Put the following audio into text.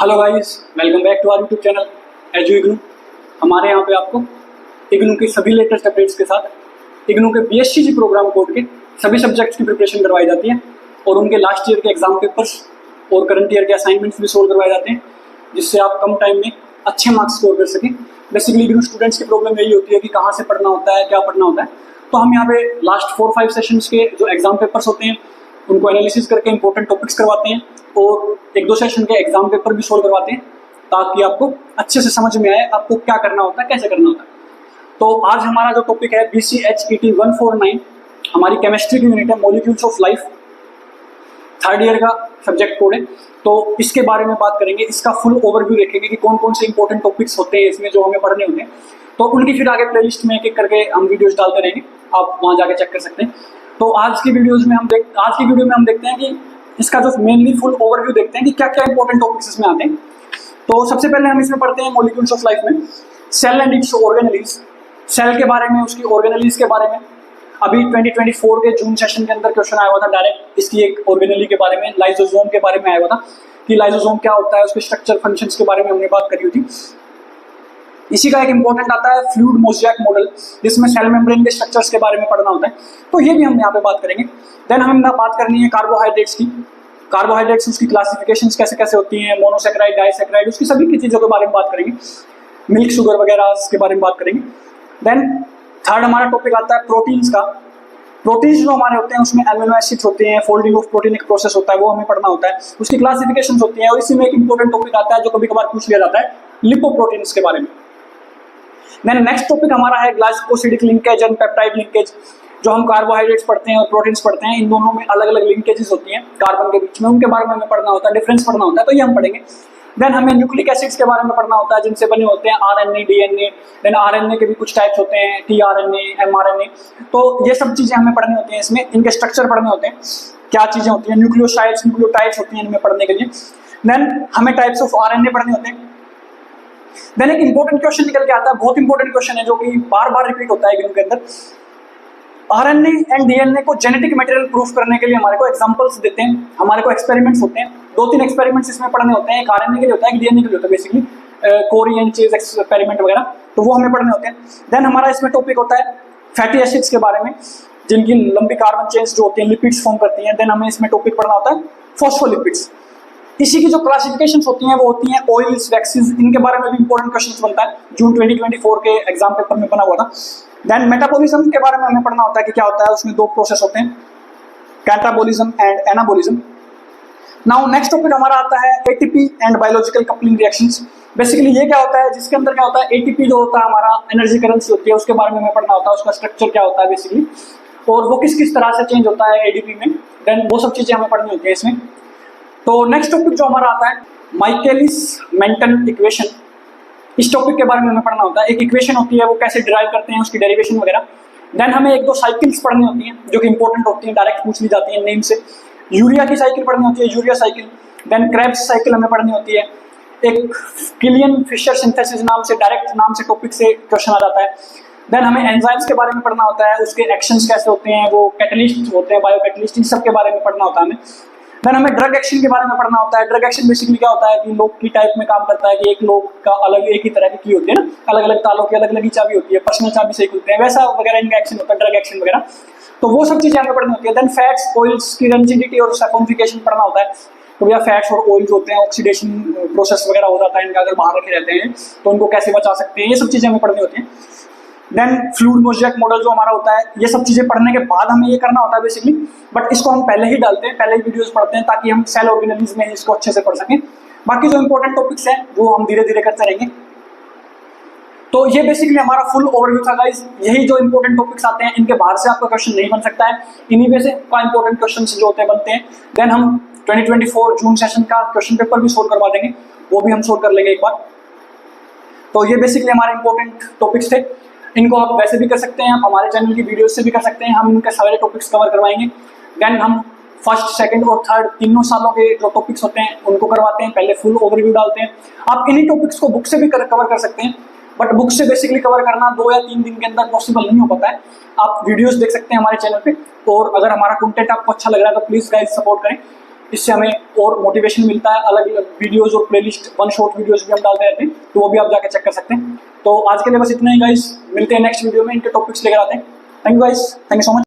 Hello guys, welcome back to our YouTube channel edu IGNOU. हमारे यहाँ पे आपको इग्नू के सभी लेटेस्ट अपडेट्स के साथ इग्नू के बीएससी प्रोग्राम कोड के सभी सब्जेक्ट्स की प्रिपरेशन करवाई जाती है और उनके लास्ट ईयर के एग्जाम पेपर्स और करंट ईयर के असाइनमेंट्स भी सोल्व करवाए जाते हैं, जिससे आप कम टाइम में अच्छे मार्क्स स्कोर कर सकें। बेसिकली इग्नू स्टूडेंट्स की प्रॉब्लम यही होती है कि कहाँ से पढ़ना होता है, क्या पढ़ना होता है। तो हम यहाँ पे लास्ट 4-5 सेशंस के जो एग्जाम पेपर्स होते हैं उनको एनालिसिस करके इंपॉर्टेंट टॉपिक्स करवाते हैं और 1-2 सेशन के एग्जाम पेपर भी सोल्व करवाते हैं, ताकि आपको अच्छे से समझ में आए आपको क्या करना होता है, कैसे करना होता है। तो आज हमारा जो टॉपिक है BCHET 149, हमारी केमिस्ट्री की यूनिट है molecules of life, 3rd year का सब्जेक्ट कोड है। तो इसके बारे में बात करेंगे, इसका फुल ओवरव्यू देखेंगे कि कौन कौन से इंपॉर्टेंट टॉपिक्स होते हैं इसमें जो हमें पढ़ने होते हैं। तो उनकी फिर आगे प्लेलिस्ट में एक एक करके हम वीडियोस डालते रहेंगे, आप वहाँ जाके चेक कर सकते हैं। तो आज की वीडियो में हम देखते हैं कि इसका जो मेनली फुल ओवरव्यू देखते हैं कि क्या क्या इंपॉर्टेंट टॉपिक्स इसमें आते हैं। तो सबसे पहले हम इसमें पढ़ते हैं मॉलिक्यूल्स ऑफ लाइफ में cell and its organelles, cell के बारे में, उसकी ऑर्गेनेलीज के बारे में। अभी 2024 के जून सेशन के अंदर क्वेश्चन आया हुआ था डायरेक्ट इसकी एक ऑर्गेनेली के बारे में, लाइसोसोम के बारे में आया हुआ था कि लाइसोसोम क्या होता है, उसके स्ट्रक्चर फंक्शंस के बारे में हमने बात करी हुई थी। इसी का एक इंपॉर्टेंट आता है फ्लूइड मोज़ेक मॉडल, जिसमें सेल मेम्ब्रेन के स्ट्रक्चर्स के बारे में पढ़ना होता है। तो ये भी हम यहाँ पे बात करेंगे। देन हम बात करनी है कार्बोहाइड्रेट्स की, कार्बोहाइड्रेट्स उसकी क्लासिफिकेशंस कैसे कैसे होती हैं, मोनोसेक्राइड, डाइसेक्राइड, उसकी सभी की चीज़ों के बारे में बात करेंगे, मिल्क शुगर वगैरह के बारे में बात करेंगे। देन थर्ड हमारा टॉपिक आता है प्रोटीन्स का। प्रोटीन्स जो हमारे होते हैं उसमें एमिनो एसिड्स होते हैं, फोल्डिंग ऑफ प्रोटीन एक प्रोसेस होता है, वो हमें पढ़ना होता है, उसकी क्लासिफिकेशंस होती हैं। और इसी में एक इंपॉर्टेंट टॉपिक आता है जो कभी कभार पूछ लिया जाता है, लिपोप्रोटीन्स के बारे में। देन नेक्स्ट टॉपिक हमारा है glycosidic linkage and peptide linkage. जो हम कार्बोहाइड्रेट्स पढ़ते हैं और प्रोटीन्स पढ़ते हैं, इन दोनों में अलग अलग लिंकेजेस होती हैं कार्बन के बीच में, उनके बारे में हमें पढ़ना होता है, डिफरेंस पढ़ना होता है, तो ये हम पढ़ेंगे। देन हमें न्यूक्लिक एसिड्स के बारे में पढ़ना होता है, जिनसे बने होते हैं RNA, DNA। देन RNA के भी कुछ टाइप्स होते हैं, tRNA, mRNA। तो ये सब चीज़ें हमें पढ़नी होती हैं, इसमें इनके स्ट्रक्चर पढ़ने होते हैं, क्या चीज़ें होती हैं, न्यूक्लियोसाइड्स, न्यूक्लियोटाइड्स होती हैं इनमें पढ़ने के लिए। देन हमें टाइप्स ऑफ RNA पढ़ने होते हैं। देन एक इंपॉर्टेंट क्वेश्चन निकल के आता है, बहुत इंपॉर्टेंट क्वेश्चन है जो कि बार बार रिपीट होता है इनके अंदर। RNA एंड DNA को जेनेटिक मटेरियल प्रूफ करने के लिए हमारे को एग्जांपल्स देते हैं, हमारे को एक्सपेरिमेंट्स होते हैं, 2-3 एक्सपेरिमेंट्स इसमें पढ़ने होते हैं। एक RNA के लिए होता है, एक DNA के लिए होता है, basically Cori and chase experiment वगैरह, तो वो हमें पढ़ने होते हैं। देन हमारा इसमें टॉपिक होता है फैटी एसिड्स के बारे में, जिनकी लंबी कार्बन चेन्स जो होती हैं लिपिड्स फॉर्म करती हैं। देन हमें इसमें टॉपिक पढ़ना होता है फॉस्फोलिपिड्स। इसी की जो क्लासिफिकेशंस होती हैं वो होती हैं ऑयल्स, वैक्सीज, इनके बारे में भी इंपॉर्टेंट क्वेश्चंस बनता है, जून 2024 के एग्जाम पेपर में बना हुआ था। देन मेटाबॉलिज्म के बारे में हमें पढ़ना होता है कि क्या होता है, उसमें 2 प्रोसेस होते हैं, catabolism and anabolism. Now next topic हमारा आता है ATP and biological coupling reactions. Basically ये क्या होता है, जिसके अंदर क्या होता है, ATP जो होता है हमारा एनर्जी करेंसी होती है, उसके बारे में हमें पढ़ना होता है, उसका स्ट्रक्चर क्या होता है बेसिकली, और वो किस किस तरह से चेंज होता है ADP में। देन वो सब चीज़ें हमें पढ़नी होती है इसमें। तो नेक्स्ट टॉपिक जो हमारा आता है माइकेलिस मेंटन इक्वेशन। इस टॉपिक के बारे में हमें पढ़ना होता है, एक इक्वेशन होती है वो कैसे डिराइव करते हैं, उसकी डेरिवेशन वगैरह। देन हमें 1-2 साइकिल्स पढ़नी होती हैं जो कि इंपॉर्टेंट होती हैं, डायरेक्ट पूछ ली जाती है नेम से। यूरिया की साइकिल पढ़नी होती है, urea cycle. Then Krebs cycle हमें पढ़नी होती है। एक किलियन फिशर सिंथेसिस नाम से, डायरेक्ट नाम से टॉपिक से क्वेश्चन आ जाता है। देन हमें एंजाइम्स के बारे में पढ़ना होता है, उसके एक्शंस कैसे होते हैं, वो कैटलिस्ट होते हैं, बायो कैटलिस्ट, इन सब के बारे में पढ़ना होता है हमें। देन हमें ड्रग एक्शन के बारे में पढ़ना होता है। ड्रग एक्शन बेसिकली क्या होता है कि लोग की टाइप में काम करता है कि एक लोग का अलग एक ही तरह की होती है ना, अलग अलग तालों की अलग अलग ही चाबी होती है, पर्सनल चाबी से खुलते हैं, वैसा वगैरह इनका एक्शन होता है, ड्रग एक्शन वगैरह। तो वो सब चीज़ें हमें पढ़नी होती है। देन फैट्स, ऑयल्स की रेंजिडिटी और सैफोनिफिकेशन पढ़ना होता है। तो भैया फैट्स और ऑयल्स होते हैं, ऑक्सीडेशन प्रोसेस वगैरह हो जाता है इनका, अगर बाहर रखे रहते हैं तो उनको कैसे बचा सकते हैं, ये सब चीज़ें हमें पढ़नी होती हैं। देन फ्लूइड मोज़ेक मॉडल जो हमारा होता है, ये सब चीज़ें पढ़ने के बाद हमें ये करना होता है बेसिकली, बट इसको हम पहले ही डालते हैं, पहले ही वीडियोस पढ़ते हैं, ताकि हम सेल ऑर्गेनेलीज में इसको अच्छे से पढ़ सकें। बाकी जो इंपॉर्टेंट टॉपिक्स हैं वो हम धीरे धीरे करते रहेंगे। तो ये बेसिकली हमारा फुल ओवरव्यू था गाइस। यही जो इंपॉर्टेंट टॉपिक्स आते हैं, इनके बाहर से आपका क्वेश्चन नहीं बन सकता है, इन्हीं में से का इंपॉर्टेंट क्वेश्चन जो होते हैं बनते हैं। देन हम 2024 जून सेशन का क्वेश्चन पेपर भी सोल्व करवा देंगे, वो भी हम सोल्व कर लेंगे एक बार। तो ये बेसिकली हमारे इंपॉर्टेंट टॉपिक्स थे। इनको आप वैसे भी कर सकते हैं, आप हमारे चैनल की वीडियो से भी कर सकते हैं, हम इनके सारे टॉपिक्स कवर करवाएंगे। देन हम 1st, 2nd और 3rd तीनों सालों के जो टॉपिक्स होते हैं उनको करवाते हैं, पहले फुल ओवरव्यू डालते हैं। आप इन्हीं टॉपिक्स को बुक से भी कवर कर सकते हैं, बट बुक से बेसिकली कवर करना 2 या 3 दिन के अंदर पॉसिबल नहीं हो पाता है। आप वीडियोस देख सकते हैं हमारे चैनल पे, और अगर हमारा कंटेंट आपको अच्छा लग रहा है तो प्लीज़ गाइस सपोर्ट करें। इससे हमें और मोटिवेशन मिलता है। अलग अलग वीडियोस और प्लेलिस्ट, वन शॉट वीडियोस भी हम डालते रहते हैं, तो वो भी आप जाके चेक कर सकते हैं। तो आज के लिए बस इतना ही गाइस, मिलते हैं नेक्स्ट वीडियो में, इनके टॉपिक्स लेकर आते हैं। Thank you guys, thank you so much.